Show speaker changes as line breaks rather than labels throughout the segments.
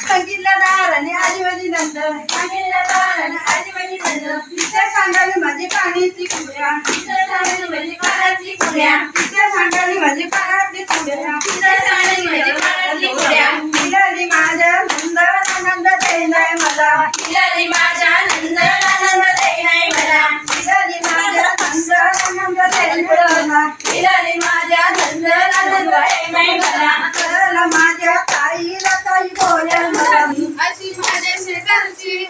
संगीतदाराने आली माझी नंद तिच्या सांगाली माझी पाण्याची पुड्या तिच्या सांगाली माझी पाण्याची पुड्या मिळाली माझ्या नंद आनंद देणार मला मिळाली माझ्या नंद आनंद देणार मला मिळाली माझ्या नंद आनंद देणार मला मिळाली माझ्या नंद आनंद देणार मला करला माझ्या ताईला ताई बोल्या मला अशी माझ्या शेजारची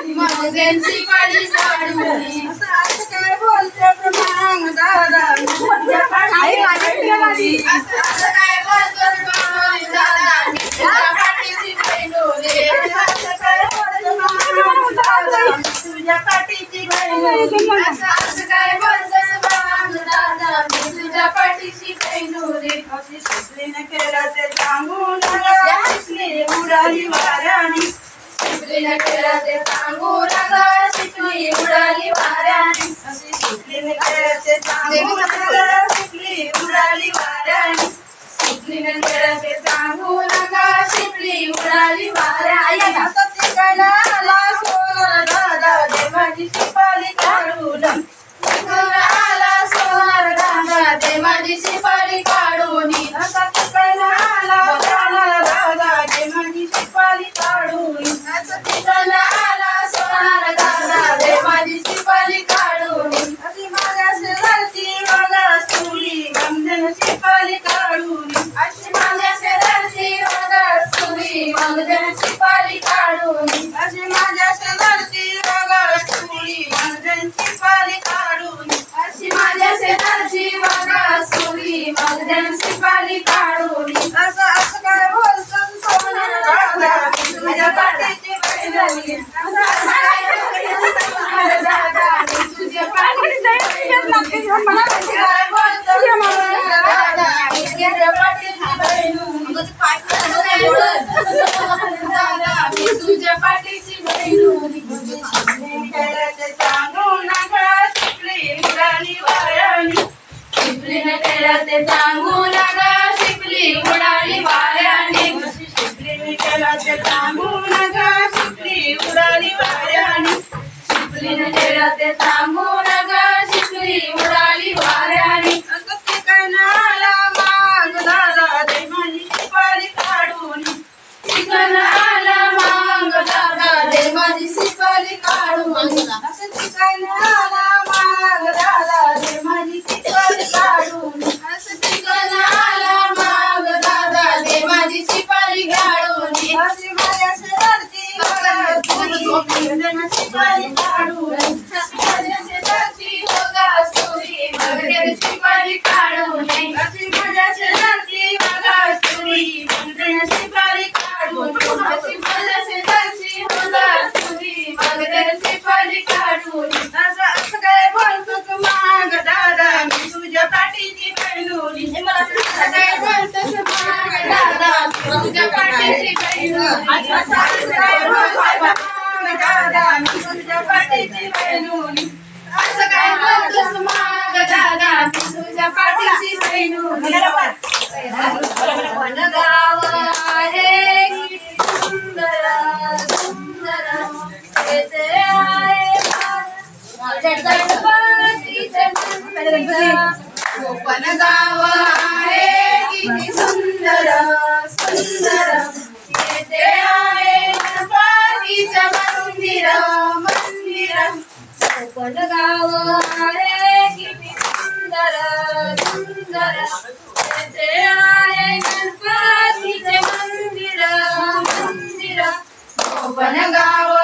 मगरची पाडी साडूनी असं काय बोलते प्रमाण दादा तुझ्या पाठीची असं काय बोलतो प्रमाण दादा तुझ्या पाठीची बहिणोरे असं काय बोलतो प्रमाण दादा तुझ्या पाठीची बहिणोरे असं काय बोलतो प्रमाण दादा तुझ्या पाठीची बहिणोरे अशी सुटलीने केलं ते सांगून शिकली उडाली वाऱ्याने शिकलीने केलं ते सांगून शिकली उडाली वाऱ्याने अशी शिकलीने केलं ते सांगून शिकली उडाली वाऱ्याने शिकलीने केलं ते सांगून शिकली उडाली वाऱ्याने असं शिकायला आला सोनार दादा दे माझी शिपाली काढून आला सोनार दादा दे माझी शिपाली काढून असा शिकायला आला सोनार दादा दे माझी शिपाली काढून असं शिकायला आला सोनार दादा दे माझी शिपाली काढून अशी माझ्या शेजारची माझा सुरी बंधन शिपाली काढून अशी माझ्या शेजारची माझा सुरी बंधन शिपाली काढून अशी माझ्या शेजारची माझा सुरी बंधन शिपाली काढून अशी माझ्या शेजारची माझा सुरी बंधन शिपाली काढून असं असं काय बोलतो सोनार दादा तुझ्या पाठीची बहिणोरी असं काय बोलतो सोनार दादा तुझ्या पाठीची बहिणोरी काय बोलतो सोनार दादा तुझ्या पाठीची बहिणोरी दादा तुझ्या पाठीची बहिणोरी खेळाचे सांगू नका शिकली उडाली वाऱ्याने शिकलीने केलं ते सांगू नका शिकली उडाली वाऱ्याने शिकलीने केलं ते सांगू नका शिकली उडाली वाऱ्याने शिकलीने केलं ते सांगू नका शिकली उडाली वाऱ्याने असं शिकायला आला माग दादा दे माझी शिपाली काढून शिकायला आला माग दादा दे माझी शिपाली काढून असं शिकायला आला माग दादा दे माझी शिपाली काढून असं शिकायला आला माग दादा दे माझी शिपाली काढून अशी माझ्या शेजारची शिपाली काढून माझ्या शेजारची बघा सुरी बघेल शिपाली काढून अशी माझ्या शेजारची बघा सुरी बघेल शिपाली काढून अशी माझ्या शेजारची बघा सुरी बघेल शिपाली काढून असं असं काय बोलतो तू माग दादा मी तुझ्या पाठीची बहिणोरी असं काय बोलतो तू माग दादा तुझ्या पाठीची बहिणोरी असं काय बोलतो माग दादा मी तुझ्या पाठीची बहिणोरी असं काय बोलतो तू माग दादा मी तुझ्या पाठीची बहिणोरी कोण गाव आहे किती सुंदर सुंदर येथे आहे माझ्या गणपतीचे मंदिर कोकण गाव आहे किती सुंदर सुंदर येथे आहे गणपतीचे मंदिर मंदिर कोकण गाव आहे किती सुंदर सुंदर येथे आहे गणपतीचे मंदिर मंदिर कोकण गाव